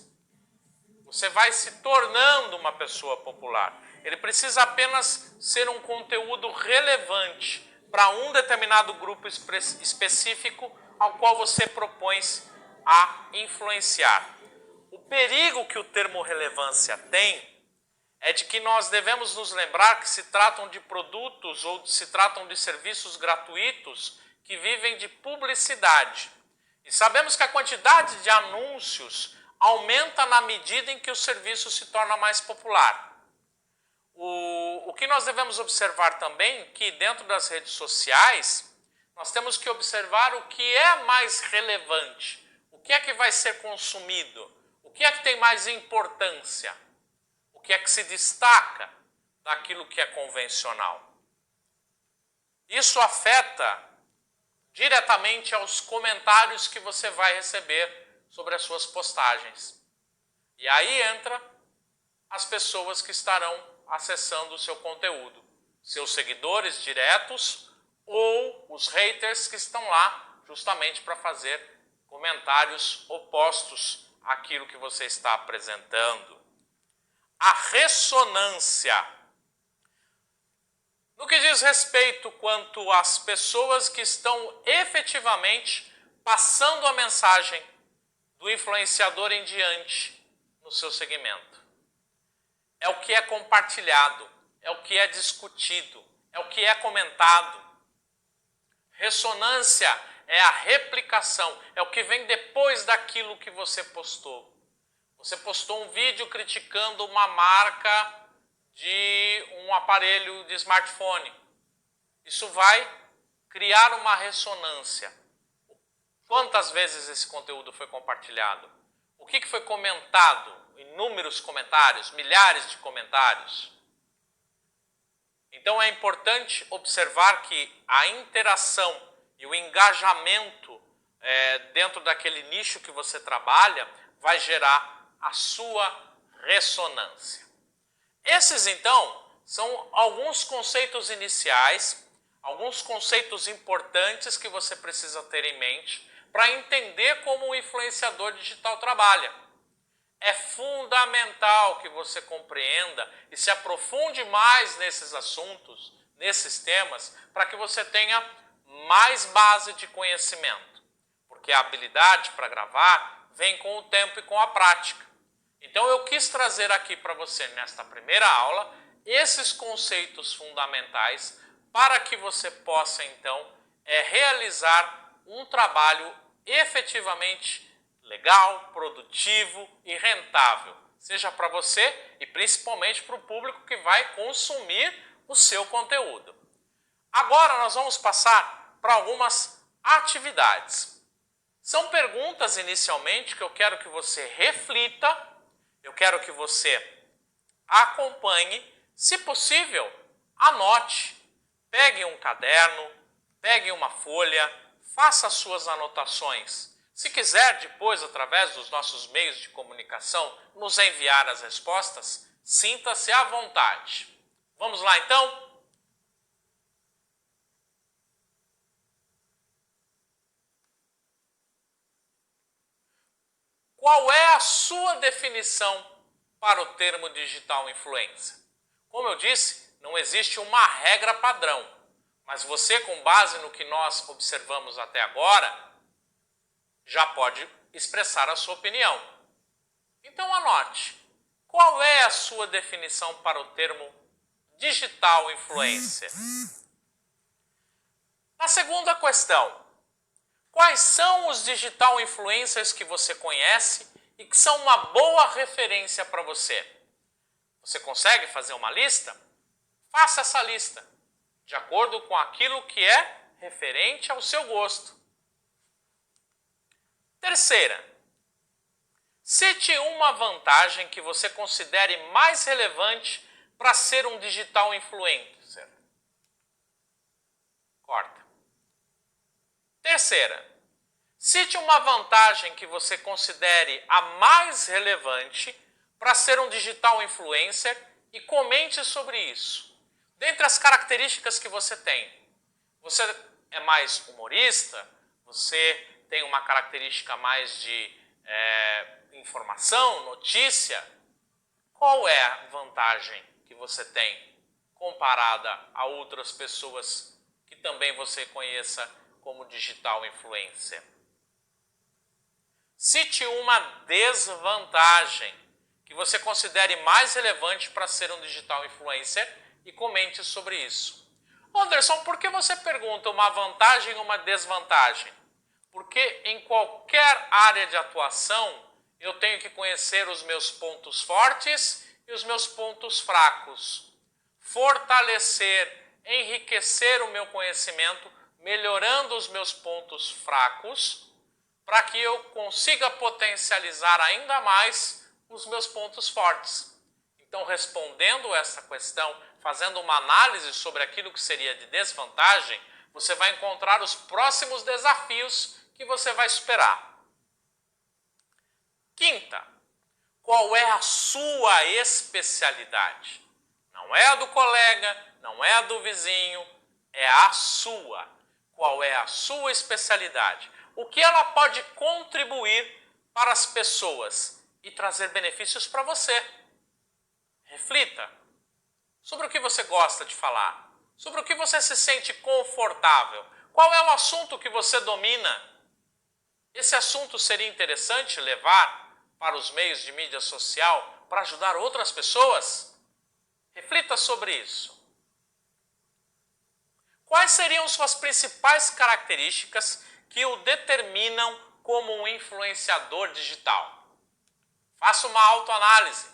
Você vai se tornando uma pessoa popular. Ele precisa apenas ser um conteúdo relevante para um determinado grupo específico ao qual você propõe a influenciar. O perigo que o termo relevância tem é de que nós devemos nos lembrar que se tratam de produtos ou se tratam de serviços gratuitos que vivem de publicidade. E sabemos que a quantidade de anúncios aumenta na medida em que o serviço se torna mais popular. O que nós devemos observar também, que dentro das redes sociais, nós temos que observar o que é mais relevante, o que é que vai ser consumido, o que é que tem mais importância, o que é que se destaca daquilo que é convencional. Isso afeta diretamente aos comentários que você vai receber sobre as suas postagens. E aí entra as pessoas que estarão acessando o seu conteúdo, seus seguidores diretos ou os haters que estão lá justamente para fazer comentários opostos àquilo que você está apresentando. A ressonância. No que diz respeito quanto às pessoas que estão efetivamente passando a mensagem do influenciador em diante no seu segmento. É o que é compartilhado, é o que é discutido, é o que é comentado. Ressonância é a replicação, é o que vem depois daquilo que você postou. Você postou um vídeo criticando uma marca de um aparelho de smartphone. Isso vai criar uma ressonância. Quantas vezes esse conteúdo foi compartilhado? O que foi comentado? Inúmeros comentários, milhares de comentários. Então é importante observar que a interação e o engajamento dentro daquele nicho que você trabalha vai gerar a sua ressonância. Esses, então, são alguns conceitos iniciais, alguns conceitos importantes que você precisa ter em mente para entender como o influenciador digital trabalha. É fundamental que você compreenda e se aprofunde mais nesses assuntos, nesses temas, para que você tenha mais base de conhecimento. Porque a habilidade para gravar vem com o tempo e com a prática. Então eu quis trazer aqui para você, nesta primeira aula, esses conceitos fundamentais para que você possa, então, realizar um trabalho efetivamente legal, produtivo e rentável, seja para você e principalmente para o público que vai consumir o seu conteúdo. Agora nós vamos passar para algumas atividades. São perguntas inicialmente que eu quero que você reflita, eu quero que você acompanhe, se possível, anote, pegue um caderno, pegue uma folha, faça as suas anotações. Se quiser depois, através dos nossos meios de comunicação, nos enviar as respostas, sinta-se à vontade. Vamos lá então? Qual é a sua definição para o termo digital influencer? Como eu disse, não existe uma regra padrão, mas você, com base no que nós observamos até agora, já pode expressar a sua opinião. Então anote, qual é a sua definição para o termo digital influencer? Na segunda questão, quais são os digital influencers que você conhece e que são uma boa referência para você? Você consegue fazer uma lista? Faça essa lista, de acordo com aquilo que é referente ao seu gosto. Terceira, cite uma vantagem que você considere mais relevante para ser um digital influencer. Corta. Terceira, cite uma vantagem que você considere a mais relevante para ser um digital influencer e comente sobre isso. Dentre as características que você tem, você é mais humorista, você tem uma característica mais de informação, notícia. Qual é a vantagem que você tem comparada a outras pessoas que também você conheça como digital influencer? Cite uma desvantagem que você considere mais relevante para ser um digital influencer e comente sobre isso. Anderson, por que você pergunta uma vantagem ou uma desvantagem? Porque em qualquer área de atuação eu tenho que conhecer os meus pontos fortes e os meus pontos fracos. Fortalecer, enriquecer o meu conhecimento, melhorando os meus pontos fracos, para que eu consiga potencializar ainda mais os meus pontos fortes. Então, respondendo essa questão, fazendo uma análise sobre aquilo que seria de desvantagem, você vai encontrar os próximos desafios que você vai superar. Quinta, qual é a sua especialidade? Não é a do colega, não é a do vizinho, é a sua. Qual é a sua especialidade? O que ela pode contribuir para as pessoas e trazer benefícios para você? Reflita sobre o que você gosta de falar, sobre o que você se sente confortável. Qual é o assunto que você domina? Esse assunto seria interessante levar para os meios de mídia social para ajudar outras pessoas? Reflita sobre isso. Quais seriam suas principais características que o determinam como um influenciador digital? Faça uma autoanálise.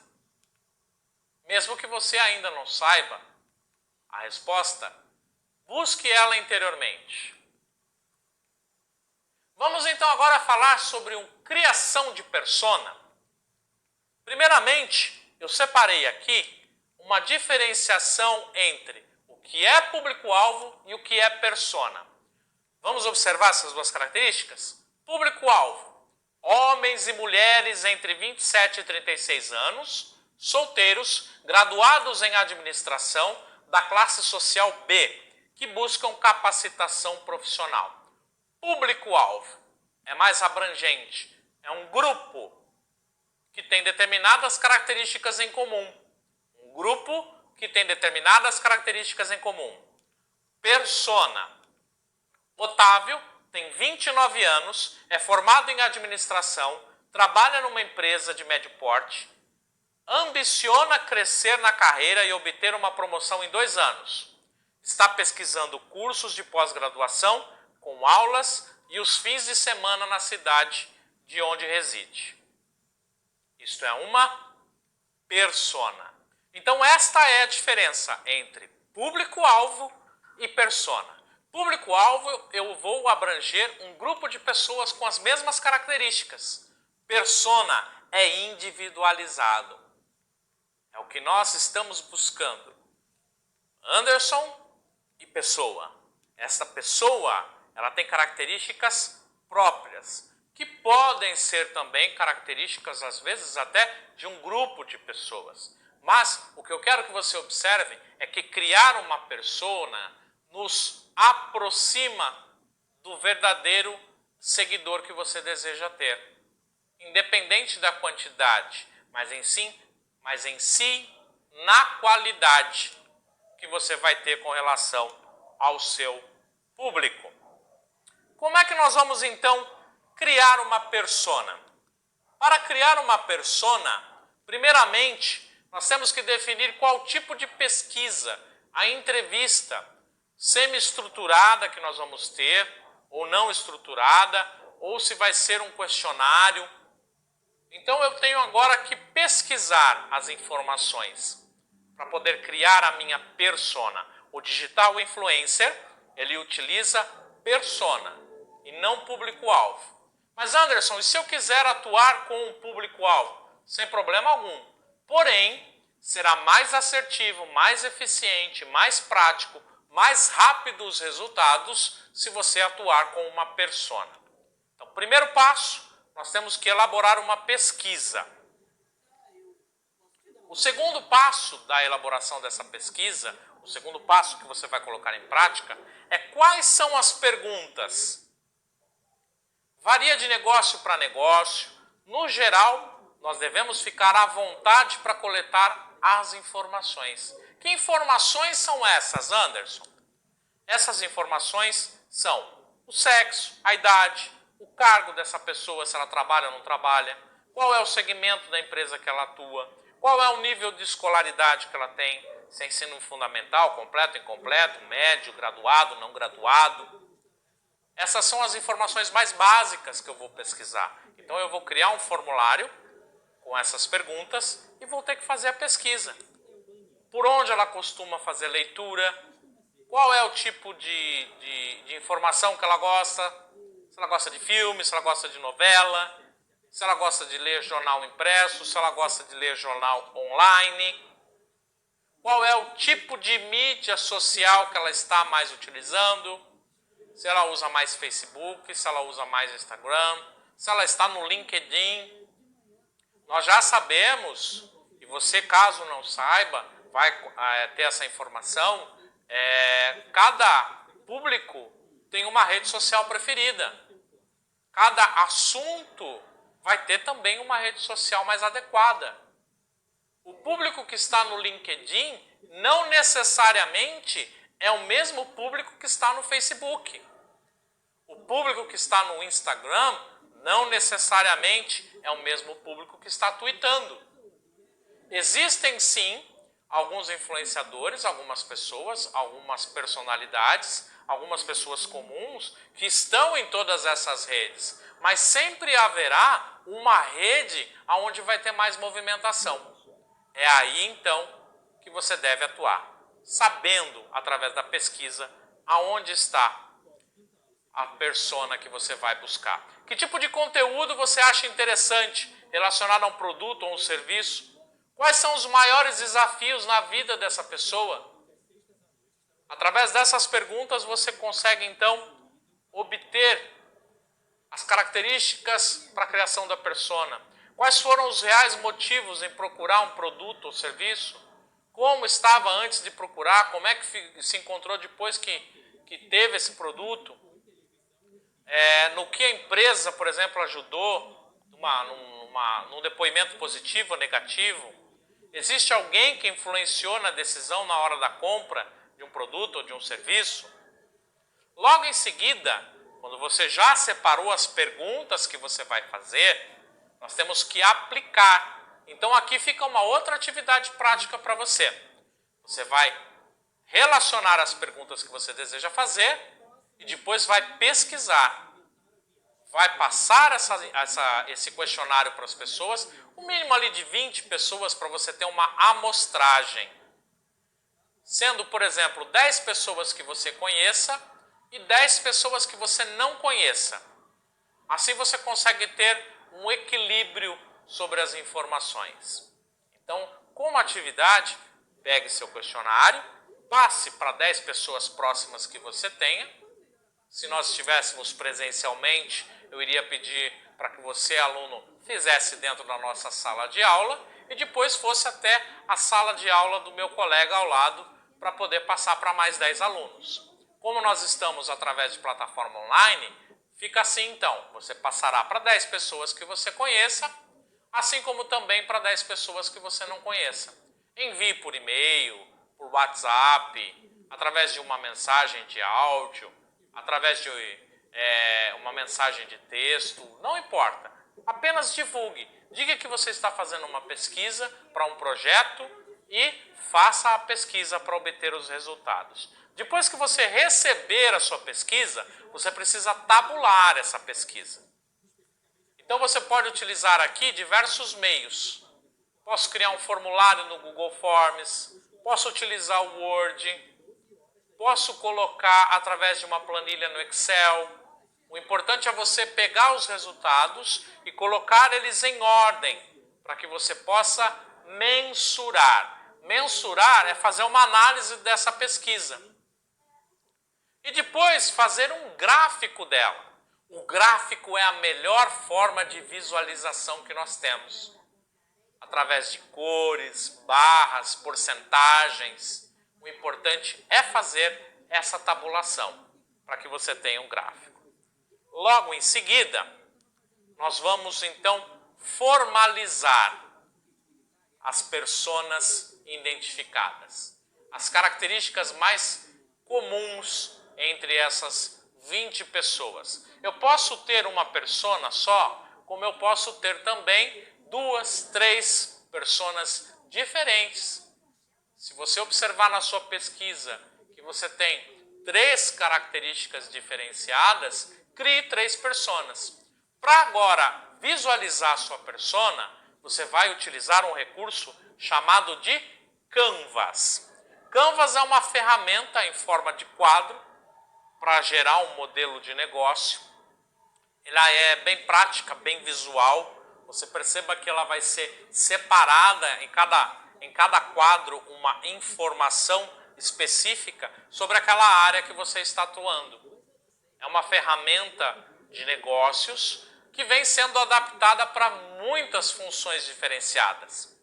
Mesmo que você ainda não saiba a resposta, busque ela interiormente. Vamos então agora falar sobre criação de persona. Primeiramente, eu separei aqui uma diferenciação entre o que é público-alvo e o que é persona. Vamos observar essas duas características? Público-alvo: homens e mulheres entre 27 e 36 anos, solteiros, graduados em administração, da classe social B, que buscam capacitação profissional. Público-alvo é mais abrangente, é um grupo que tem determinadas características em comum. Um grupo que tem determinadas características em comum. Persona: Otávio tem 29 anos, é formado em administração, trabalha numa empresa de médio porte, ambiciona crescer na carreira e obter uma promoção em 2 anos. Está pesquisando cursos de pós-graduação com aulas e os fins de semana na cidade de onde reside. Isto é uma persona. Então esta é a diferença entre público-alvo e persona. Público-alvo, eu vou abranger um grupo de pessoas com as mesmas características. Persona é individualizado. É o que nós estamos buscando. Anderson e pessoa. Essa pessoa, ela tem características próprias, que podem ser também características, às vezes, até de um grupo de pessoas. Mas o que eu quero que você observe é que criar uma persona nos aproxima do verdadeiro seguidor que você deseja ter. Independente da quantidade, mas em si, na qualidade que você vai ter com relação ao seu público. Como é que nós vamos então criar uma persona? Para criar uma persona, primeiramente, nós temos que definir qual tipo de pesquisa, a entrevista semi-estruturada que nós vamos ter, ou não estruturada, ou se vai ser um questionário. Então eu tenho agora que pesquisar as informações para poder criar a minha persona. O digital influencer, ele utiliza persona e não público-alvo. Mas Anderson, e se eu quiser atuar com um público-alvo? Sem problema algum. Porém, será mais assertivo, mais eficiente, mais prático, mais rápido os resultados se você atuar com uma persona. Então, primeiro passo, nós temos que elaborar uma pesquisa. O segundo passo da elaboração dessa pesquisa, o segundo passo que você vai colocar em prática, é quais são as perguntas. Varia de negócio para negócio. No geral, nós devemos ficar à vontade para coletar as informações. Que informações são essas, Anderson? Essas informações são o sexo, a idade, o cargo dessa pessoa, se ela trabalha ou não trabalha, qual é o segmento da empresa que ela atua, qual é o nível de escolaridade que ela tem, se é ensino fundamental, completo, incompleto, médio, graduado, não graduado. Essas são as informações mais básicas que eu vou pesquisar. Então eu vou criar um formulário com essas perguntas e vou ter que fazer a pesquisa. Por onde ela costuma fazer leitura, qual é o tipo de informação que ela gosta, se ela gosta de filme, se ela gosta de novela, se ela gosta de ler jornal impresso, se ela gosta de ler jornal online, qual é o tipo de mídia social que ela está mais utilizando, se ela usa mais Facebook, se ela usa mais Instagram, se ela está no LinkedIn. Nós já sabemos, e você caso não saiba, vai ter essa informação, cada público tem uma rede social preferida. Cada assunto vai ter também uma rede social mais adequada. O público que está no LinkedIn não necessariamente é o mesmo público que está no Facebook. O público que está no Instagram não necessariamente é o mesmo público que está tweetando. Existem sim alguns influenciadores, algumas pessoas, algumas personalidades, algumas pessoas comuns que estão em todas essas redes, mas sempre haverá uma rede onde vai ter mais movimentação. É aí então que você deve atuar, sabendo através da pesquisa aonde está a persona que você vai buscar. Que tipo de conteúdo você acha interessante relacionado a um produto ou um serviço? Quais são os maiores desafios na vida dessa pessoa? Através dessas perguntas você consegue então obter as características para a criação da persona. Quais foram os reais motivos em procurar um produto ou serviço? Como estava antes de procurar? Como é que se encontrou depois que teve esse produto? No que a empresa, por exemplo, ajudou num depoimento positivo ou negativo? Existe alguém que influenciou na decisão na hora da compra de um produto ou de um serviço? Logo em seguida, quando você já separou as perguntas que você vai fazer, nós temos que aplicar. Então aqui fica uma outra atividade prática para você. Você vai relacionar as perguntas que você deseja fazer e depois vai pesquisar. Vai passar esse questionário para as pessoas, o mínimo ali de 20 pessoas para você ter uma amostragem. Sendo, por exemplo, 10 pessoas que você conheça e 10 pessoas que você não conheça. Assim você consegue ter um equilíbrio sobre as informações. Então, como atividade, pegue seu questionário, passe para 10 pessoas próximas que você tenha. Se nós estivéssemos presencialmente, eu iria pedir para que você, aluno, fizesse dentro da nossa sala de aula e depois fosse até a sala de aula do meu colega ao lado para poder passar para mais 10 alunos. Como nós estamos através de plataforma online, fica assim então, você passará para 10 pessoas que você conheça, assim como também para 10 pessoas que você não conheça. Envie por e-mail, por WhatsApp, através de uma mensagem de áudio, através de uma mensagem de texto, não importa. Apenas divulgue. Diga que você está fazendo uma pesquisa para um projeto e faça a pesquisa para obter os resultados. Depois que você receber a sua pesquisa, você precisa tabular essa pesquisa. Então você pode utilizar aqui diversos meios. Posso criar um formulário no Google Forms, posso utilizar o Word, posso colocar através de uma planilha no Excel. O importante é você pegar os resultados e colocar eles em ordem, para que você possa mensurar. Mensurar é fazer uma análise dessa pesquisa. E depois fazer um gráfico dela. O gráfico é a melhor forma de visualização que nós temos. Através de cores, barras, porcentagens. O importante é fazer essa tabulação, para que você tenha um gráfico. Logo em seguida, nós vamos então formalizar as personas identificadas. As características mais comuns entre essas 20 pessoas. Eu posso ter uma persona só, como eu posso ter também 2, 3 personas diferentes. Se você observar na sua pesquisa que você tem 3 características diferenciadas, crie 3 personas. Para agora visualizar a sua persona, você vai utilizar um recurso chamado de Canvas. Canvas é uma ferramenta em forma de quadro para gerar um modelo de negócio. Ela é bem prática, bem visual. Você perceba que ela vai ser separada em cada quadro uma informação específica sobre aquela área que você está atuando. É uma ferramenta de negócios que vem sendo adaptada para muitas funções diferenciadas.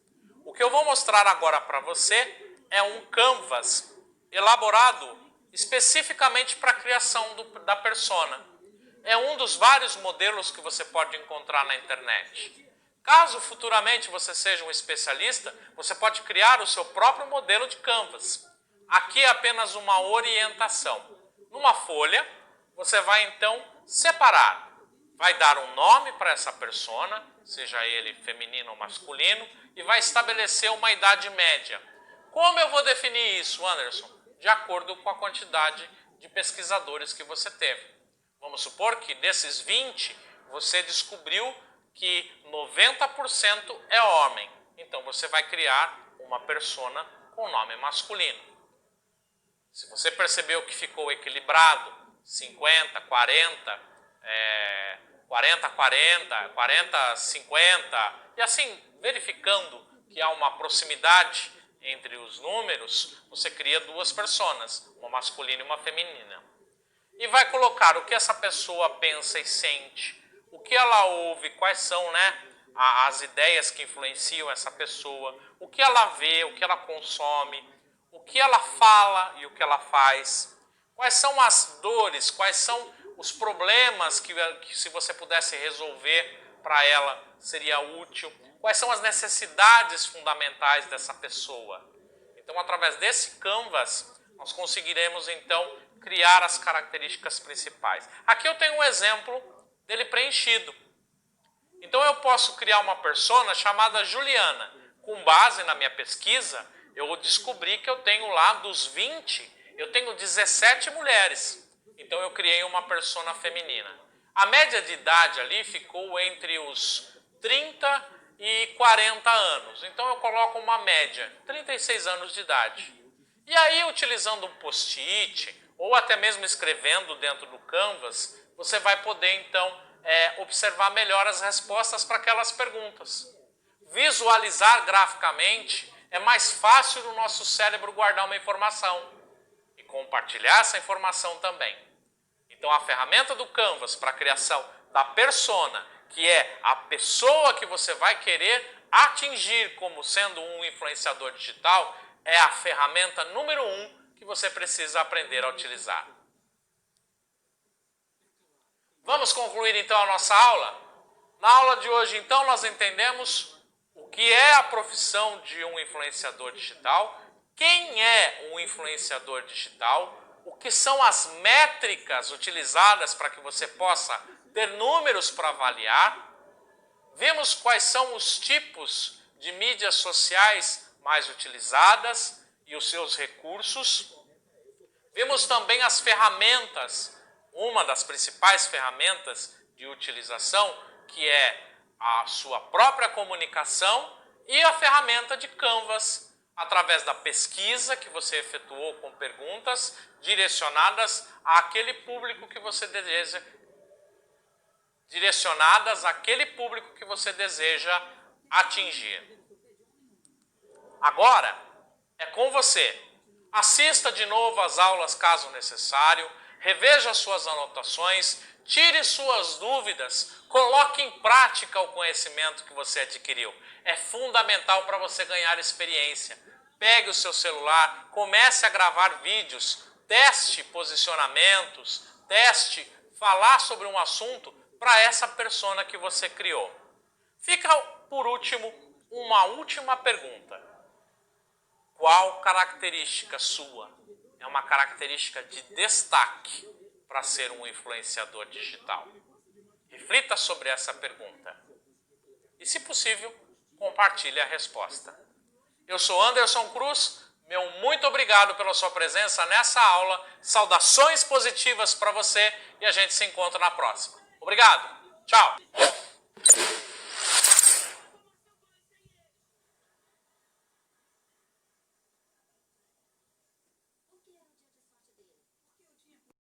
O que eu vou mostrar agora para você é um Canvas elaborado especificamente para a criação da persona. É um dos vários modelos que você pode encontrar na internet. Caso futuramente você seja um especialista, você pode criar o seu próprio modelo de Canvas. Aqui é apenas uma orientação. Numa folha, você vai então separar. Vai dar um nome para essa persona, seja ele feminino ou masculino, e vai estabelecer uma idade média. Como eu vou definir isso, Anderson? De acordo com a quantidade de pesquisadores que você teve. Vamos supor que desses 20, você descobriu que 90% é homem. Então você vai criar uma persona com nome masculino. Se você percebeu que ficou equilibrado, 50, 40, 40, 40, 40, 50, e assim, verificando que há uma proximidade entre os números, você cria duas personas, uma masculina e uma feminina. E vai colocar o que essa pessoa pensa e sente, o que ela ouve, quais são, as ideias que influenciam essa pessoa, o que ela vê, o que ela consome, o que ela fala e o que ela faz, quais são as dores, quais são os problemas que se você pudesse resolver para ela seria útil, quais são as necessidades fundamentais dessa pessoa. Então, através desse canvas, nós conseguiremos então criar as características principais. Aqui eu tenho um exemplo dele preenchido. Então eu posso criar uma persona chamada Juliana. Com base na minha pesquisa, eu descobri que eu tenho lá dos 20, eu tenho 17 mulheres. Então eu criei uma persona feminina. A média de idade ali ficou entre os 30 e 40 anos. Então eu coloco uma média, 36 anos de idade. E aí, utilizando um post-it, ou até mesmo escrevendo dentro do Canvas, você vai poder então observar melhor as respostas para aquelas perguntas. Visualizar graficamente é mais fácil do nosso cérebro guardar uma informação e compartilhar essa informação também. Então a ferramenta do Canvas para a criação da persona, que é a pessoa que você vai querer atingir como sendo um influenciador digital, é a ferramenta número 1 que você precisa aprender a utilizar. Vamos concluir então a nossa aula? Na aula de hoje então nós entendemos o que é a profissão de um influenciador digital, quem é um influenciador digital, o que são as métricas utilizadas para que você possa ter números para avaliar. Vimos quais são os tipos de mídias sociais mais utilizadas e os seus recursos. Vimos também as ferramentas, uma das principais ferramentas de utilização, que é a sua própria comunicação, e a ferramenta de Canvas, através da pesquisa que você efetuou com perguntas direcionadas àquele público que você deseja, atingir. Agora é com você. Assista de novo as aulas caso necessário, reveja suas anotações, tire suas dúvidas, coloque em prática o conhecimento que você adquiriu. É fundamental para você ganhar experiência. Pegue o seu celular, comece a gravar vídeos, teste posicionamentos, teste falar sobre um assunto para essa persona que você criou. Fica por último uma última pergunta. Qual característica sua é uma característica de destaque para ser um influenciador digital? Reflita sobre essa pergunta. E, se possível, compartilhe a resposta. Eu sou Anderson Cruz, meu muito obrigado pela sua presença nessa aula. Saudações positivas para você e a gente se encontra na próxima. Obrigado. Tchau.